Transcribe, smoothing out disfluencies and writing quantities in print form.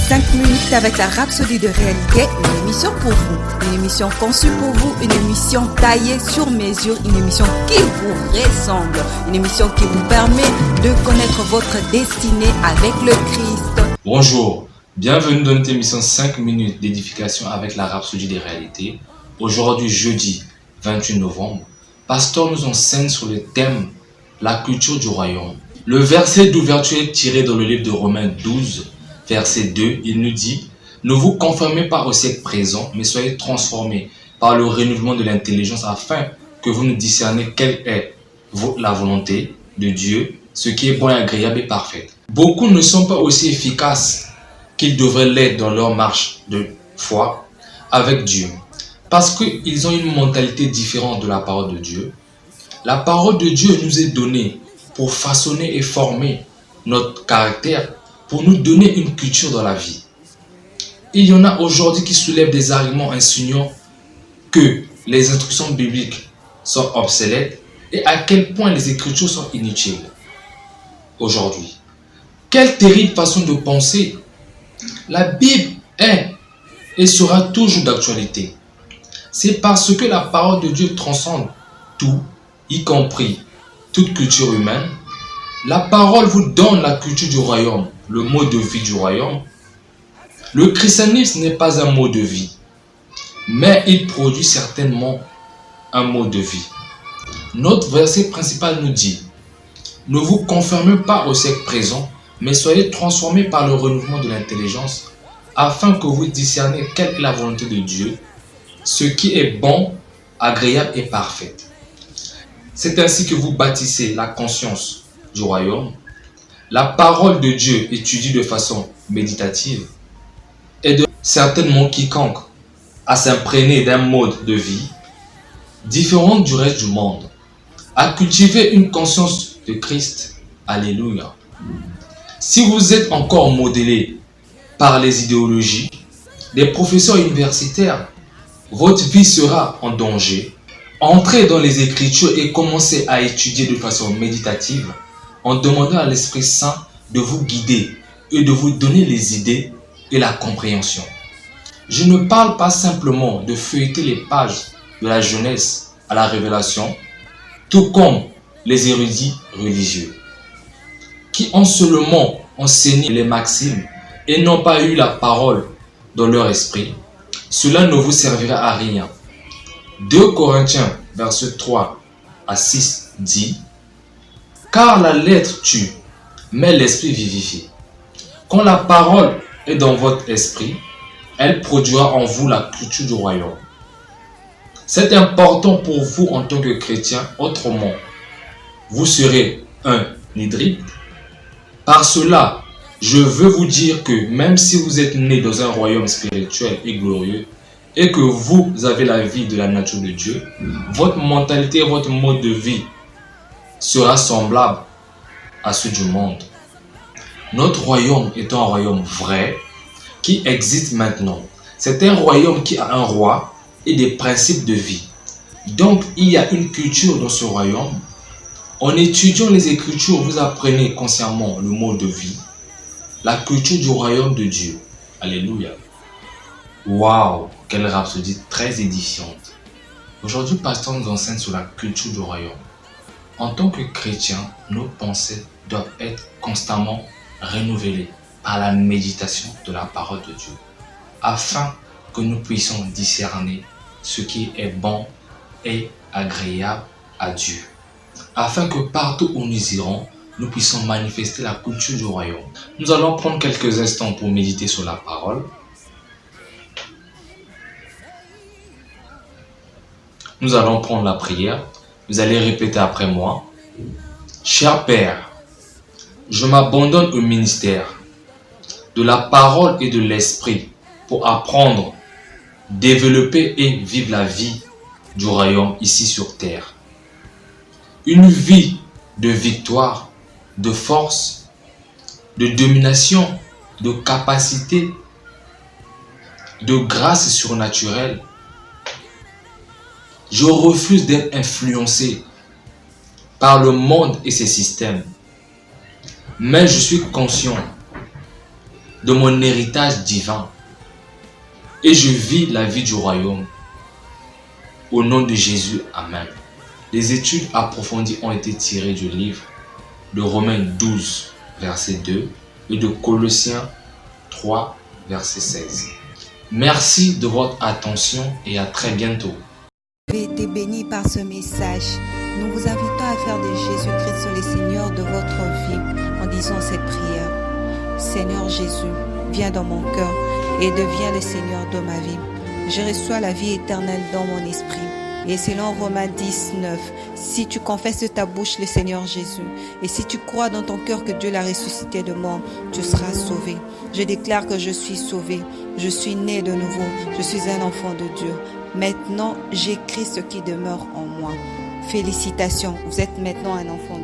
5 minutes avec la Rhapsodie de réalité, une émission pour vous, une émission conçue pour vous, une émission taillée sur mesure, une émission qui vous ressemble, une émission qui vous permet de connaître votre destinée avec le Christ. Bonjour, bienvenue dans notre émission 5 minutes d'édification avec la Rhapsodie des réalités. Aujourd'hui, jeudi 28 novembre, Pasteur nous enseigne sur le thème la culture du royaume. Le verset d'ouverture est tiré dans le livre de Romains 12, verset 2. Il nous dit « Ne vous conformez pas au siècle présent, mais soyez transformés par le renouvellement de l'intelligence afin que vous ne discerniez quelle est la volonté de Dieu, ce qui est bon et agréable et parfait. » Beaucoup ne sont pas aussi efficaces qu'ils devraient l'être dans leur marche de foi avec Dieu, parce qu'ils ont une mentalité différente de la parole de Dieu. La parole de Dieu nous est donnée pour façonner et former notre caractère, pour nous donner une culture dans la vie. Il y en a aujourd'hui qui soulèvent des arguments insinuant que les instructions bibliques sont obsolètes et à quel point les Écritures sont inutiles aujourd'hui. Quelle terrible façon de penser! La Bible est et sera toujours d'actualité. C'est parce que la parole de Dieu transcende tout, y compris toute culture humaine. La parole vous donne la culture du royaume, le mode de vie du royaume. Le christianisme n'est pas un mode de vie, mais il produit certainement un mode de vie. Notre verset principal nous dit « Ne vous conformez pas au siècle présent, mais soyez transformés par le renouvellement de l'intelligence, afin que vous discerniez quelle est la volonté de Dieu, ce qui est bon, agréable et parfait. » C'est ainsi que vous bâtissez la conscience du royaume. La parole de Dieu étudiée de façon méditative aide certainement quiconque à s'imprégner d'un mode de vie différent du reste du monde, à cultiver une conscience de Christ. Alléluia. Si vous êtes encore modélé par les idéologies des professeurs universitaires, votre vie sera en danger. Entrez dans les Écritures et commencez à étudier de façon méditative en demandant à l'Esprit Saint de vous guider et de vous donner les idées et la compréhension. Je ne parle pas simplement de feuilleter les pages de la Genèse à la Révélation, tout comme les érudits religieux, qui ont seulement enseigné les maximes et n'ont pas eu la parole dans leur esprit. Cela ne vous servira à rien. 2 Corinthiens, verset 3 à 6 dit « Car la lettre tue, mais l'esprit vivifie. Quand la parole est dans votre esprit, elle produira en vous la culture du royaume. » C'est important pour vous en tant que chrétien, autrement, vous serez un hypocrite. Par cela, je veux vous dire que même si vous êtes né dans un royaume spirituel et glorieux, et que vous avez la vie de la nature de Dieu, votre mentalité et votre mode de vie sera semblable à ceux du monde. Notre royaume est un royaume vrai qui existe maintenant. C'est un royaume qui a un roi et des principes de vie. Donc, il y a une culture dans ce royaume. En étudiant les Écritures, vous apprenez consciemment le mode de vie, la culture du royaume de Dieu. Alléluia. Waouh, quelle rhapsodie très édifiante. Aujourd'hui, Pasteur nous enseigne sur la culture du royaume. En tant que chrétiens, nos pensées doivent être constamment renouvelées par la méditation de la parole de Dieu, afin que nous puissions discerner ce qui est bon et agréable à Dieu, afin que partout où nous irons, nous puissions manifester la culture du royaume. Nous allons prendre quelques instants pour méditer sur la parole. Nous allons prendre la prière. Vous allez répéter après moi. Cher Père, je m'abandonne au ministère de la parole et de l'esprit pour apprendre, développer et vivre la vie du royaume ici sur terre. Une vie de victoire, de force, de domination, de capacité, de grâce surnaturelle. Je refuse d'être influencé par le monde et ses systèmes. Mais je suis conscient de mon héritage divin. Et je vis la vie du royaume. Au nom de Jésus, Amen. Les études approfondies ont été tirées du livre de Romains 12, verset 2 et de Colossiens 3, verset 16. Merci de votre attention et à très bientôt. Vous avez été bénis par ce message. Nous vous invitons à faire de Jésus-Christ le Seigneur de votre vie en disant cette prière. Seigneur Jésus, viens dans mon cœur et deviens le Seigneur de ma vie. Je reçois la vie éternelle dans mon esprit. Et selon Romains 10, 9, si tu confesses de ta bouche le Seigneur Jésus, et si tu crois dans ton cœur que Dieu l'a ressuscité de mort, tu seras sauvé. Je déclare que je suis sauvé, je suis né de nouveau, je suis un enfant de Dieu. Maintenant, j'écris ce qui demeure en moi. Félicitations, vous êtes maintenant un enfant de Dieu.